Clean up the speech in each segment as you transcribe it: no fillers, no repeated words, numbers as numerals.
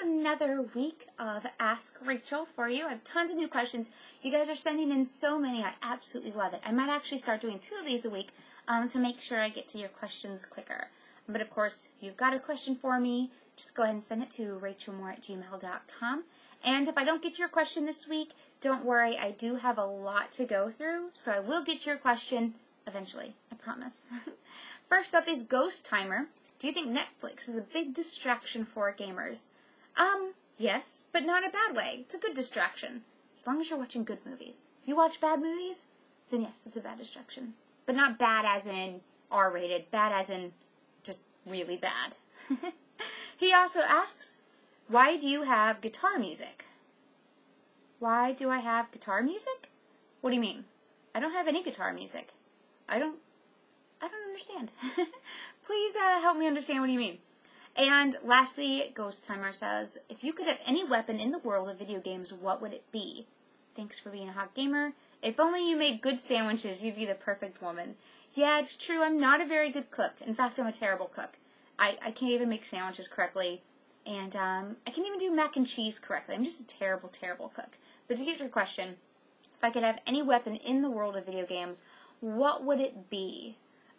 another week of Ask Rachel for you. I have tons of new questions. You guys are sending in so many. I absolutely love it. I might actually start doing 2 of these a week to make sure I get to your questions quicker. But of course, if you've got a question for me, just go ahead and send it to rachelmoore@gmail.com. And if I don't get your question this week, don't worry. I do have a lot to go through, so I will get to your question eventually. I promise. First up is Ghost Timer. Do you think Netflix is a big distraction for gamers? Yes, but not in a bad way. It's a good distraction, as long as you're watching good movies. If you watch bad movies, then yes, it's a bad distraction. But not bad as in R-rated, bad as in just really bad. He also asks, why do you have guitar music? Why do I have guitar music? What do you mean? I don't have any guitar music. I don't understand. Please help me understand what you mean. And lastly, Ghost Timer says, if you could have any weapon in the world of video games, what would it be? Thanks for being a hot gamer. If only you made good sandwiches, you'd be the perfect woman. Yeah, it's true. I'm not a very good cook. In fact, I'm a terrible cook. I can't even make sandwiches correctly. And I can't even do mac and cheese correctly. I'm just a terrible, terrible cook. But to get your question, if I could have any weapon in the world of video games, what would it be?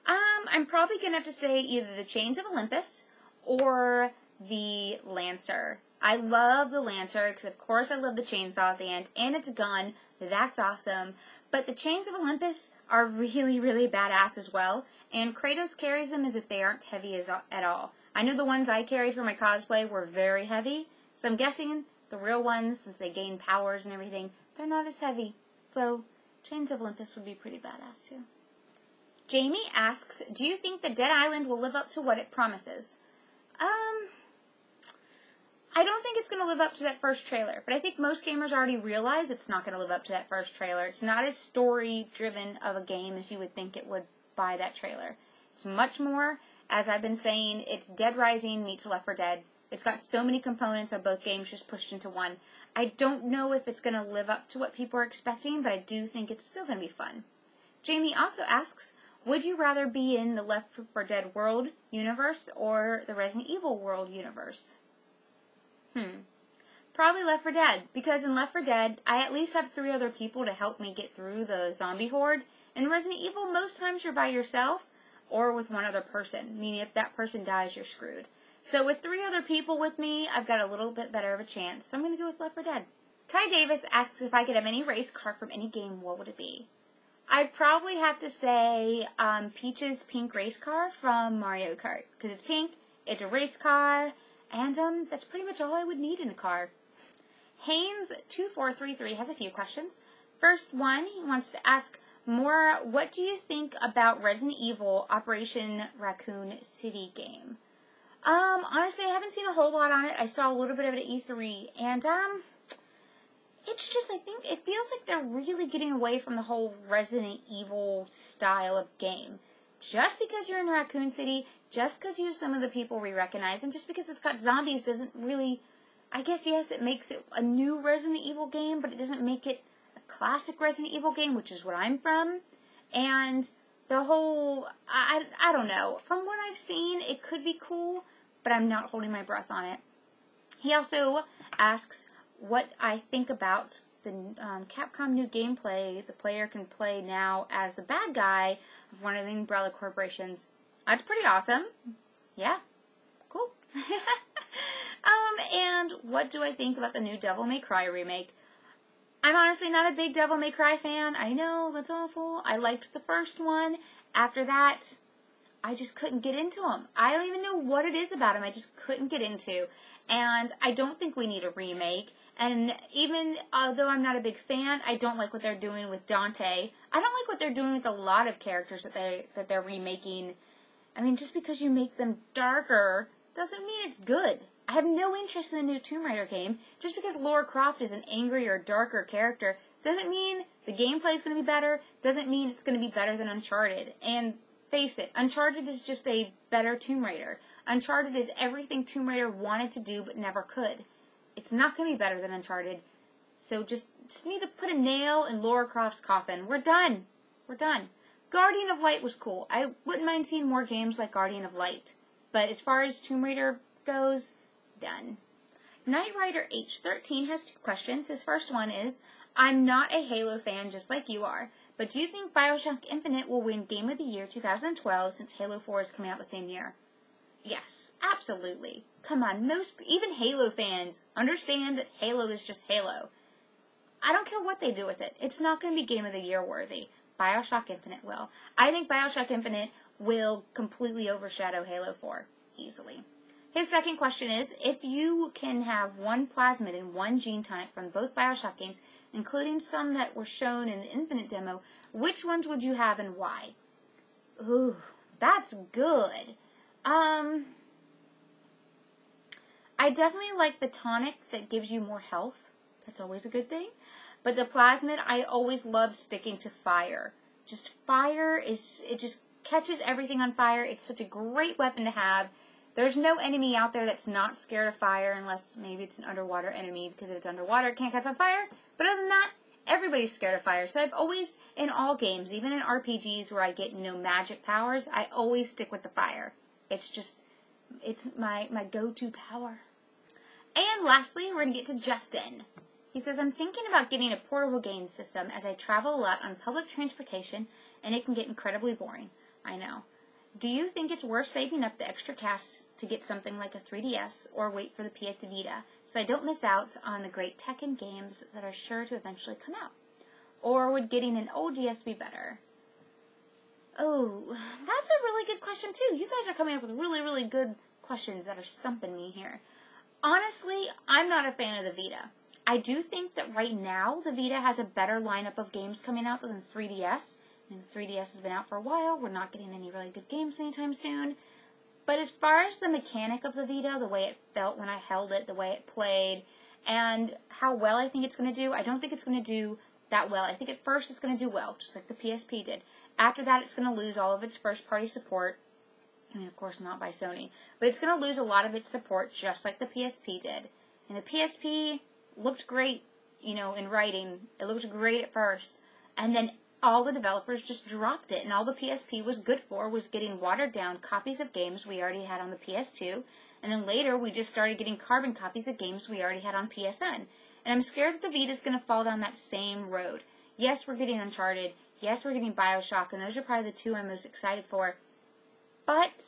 I'm probably going to have to say either the Chains of Olympus or the Lancer. I love the Lancer because, of course, I love the chainsaw at the end, and it's a gun. That's awesome. But the Chains of Olympus are really, really badass as well, and Kratos carries them as if they aren't heavy at all. I know the ones I carried for my cosplay were very heavy, so I'm guessing the real ones, since they gain powers and everything, they're not as heavy. So, Chains of Olympus would be pretty badass too. Jamie asks, do you think that Dead Island will live up to what it promises? I don't think it's going to live up to that first trailer, but I think most gamers already realize it's not going to live up to that first trailer. It's not as story-driven of a game as you would think it would by that trailer. It's much more, as I've been saying, it's Dead Rising meets Left 4 Dead. It's got so many components of both games just pushed into one. I don't know if it's going to live up to what people are expecting, but I do think it's still going to be fun. Jamie also asks, would you rather be in the Left 4 Dead world universe or the Resident Evil world universe? Probably Left 4 Dead, because in Left 4 Dead, I at least have 3 other people to help me get through the zombie horde. In Resident Evil, most times you're by yourself or with one other person, meaning if that person dies, you're screwed. So with 3 other people with me, I've got a little bit better of a chance, so I'm going to go with Left 4 Dead. Ty Davis asks if I could have any race car from any game, what would it be? I'd probably have to say Peach's pink race car from Mario Kart, because it's pink, it's a race car, and that's pretty much all I would need in a car. Haynes2433 has a few questions. First one, he wants to ask, Maura, what do you think about Resident Evil Operation Raccoon City game? Honestly, I haven't seen a whole lot on it. I saw a little bit of it at E3, and it's just, I think, it feels like they're really getting away from the whole Resident Evil style of game. Just because you're in Raccoon City, just because you have some of the people we recognize, and just because it's got zombies doesn't really, I guess, yes, it makes it a new Resident Evil game, but it doesn't make it a classic Resident Evil game, which is what I'm from. And the whole, I don't know. From what I've seen, it could be cool, but I'm not holding my breath on it. He also asks what I think about the Capcom new gameplay. The player can play now as the bad guy of one of the Umbrella Corporations. That's pretty awesome. Yeah. Cool. And what do I think about the new Devil May Cry remake? I'm honestly not a big Devil May Cry fan. I know, that's awful. I liked the first one. After that, I just couldn't get into them. I don't even know what it is about them. I just couldn't get into. And I don't think we need a remake. And even although I'm not a big fan, I don't like what they're doing with Dante. I don't like what they're doing with a lot of characters that they're remaking. I mean, just because you make them darker doesn't mean it's good. I have no interest in the new Tomb Raider game. Just because Lara Croft is an angrier, darker character doesn't mean the gameplay is going to be better. Doesn't mean it's going to be better than Uncharted. And face it, Uncharted is just a better Tomb Raider. Uncharted is everything Tomb Raider wanted to do but never could. It's not going to be better than Uncharted. So just need to put a nail in Lara Croft's coffin. We're done. We're done. Guardian of Light was cool. I wouldn't mind seeing more games like Guardian of Light. But as far as Tomb Raider goes, done. Knight Rider H13 has 2 questions. His first one is, I'm not a Halo fan just like you are, but do you think BioShock Infinite will win Game of the Year 2012 since Halo 4 is coming out the same year? Yes, absolutely. Come on, even Halo fans understand that Halo is just Halo. I don't care what they do with it. It's not going to be Game of the Year worthy. BioShock Infinite will. I think BioShock Infinite will completely overshadow Halo 4 easily. His second question is, if you can have 1 plasmid and 1 gene tonic from both BioShock games, including some that were shown in the Infinite demo, which ones would you have and why? Ooh, that's good. I definitely like the tonic that gives you more health. That's always a good thing. But the plasmid, I always love sticking to fire. Just fire it just catches everything on fire. It's such a great weapon to have. There's no enemy out there that's not scared of fire unless maybe it's an underwater enemy, because if it's underwater, it can't catch on fire. But other than that, everybody's scared of fire. So I've always, in all games, even in RPGs where I get, magic powers, I always stick with the fire. It's my go-to power. And lastly, we're going to get to Justin. He says, I'm thinking about getting a portable game system as I travel a lot on public transportation, and it can get incredibly boring. I know. Do you think it's worth saving up the extra cash to get something like a 3DS or wait for the PS Vita so I don't miss out on the great tech and games that are sure to eventually come out? Or would getting an old DS be better? Oh, that's a really good question too. You guys are coming up with really, really good questions that are stumping me here. Honestly, I'm not a fan of the Vita. I do think that right now the Vita has a better lineup of games coming out than 3DS. And 3DS has been out for a while. We're not getting any really good games anytime soon. But as far as the mechanic of the Vita, the way it felt when I held it, the way it played, and how well I think it's going to do, I don't think it's going to do that well. I think at first it's going to do well, just like the PSP did. After that, it's going to lose all of its first-party support. I mean, of course, not by Sony. But it's going to lose a lot of its support, just like the PSP did. And the PSP looked great, in writing. It looked great at first. And then all the developers just dropped it, and all the PSP was good for was getting watered-down copies of games we already had on the PS2, and then later we just started getting carbon copies of games we already had on PSN. And I'm scared that the Vita is going to fall down that same road. Yes, we're getting Uncharted. Yes, we're getting BioShock, and those are probably the 2 I'm most excited for. But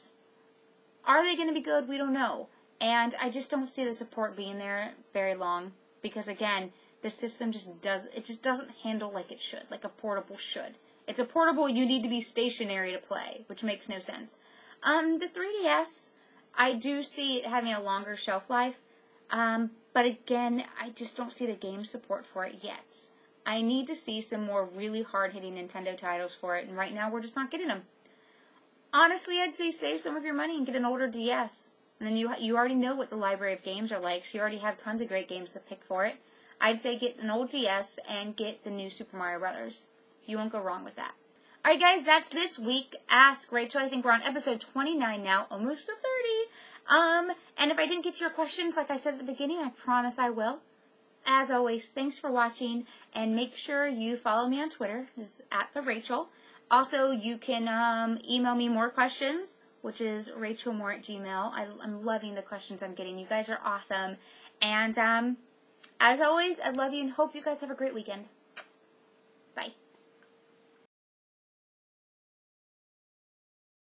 are they going to be good? We don't know. And I just don't see the support being there very long, because again, the system just doesn't handle like it should, like a portable should. It's a portable, you need to be stationary to play, which makes no sense. The 3DS, I do see it having a longer shelf life, but again, I just don't see the game support for it yet. I need to see some more really hard-hitting Nintendo titles for it, and right now we're just not getting them. Honestly, I'd say save some of your money and get an older DS. And then you already know what the library of games are like, so you already have tons of great games to pick for it. I'd say get an old DS and get the new Super Mario Brothers. You won't go wrong with that. Alright guys, that's this week. Ask Rachel. I think we're on episode 29 now, almost to 30. And if I didn't get to your questions, like I said at the beginning, I promise I will. As always, thanks for watching, and make sure you follow me on Twitter. It's @TheRachel. Also, you can email me more questions, which is rachelmore@gmail. I'm loving the questions I'm getting. You guys are awesome. And as always, I love you and hope you guys have a great weekend.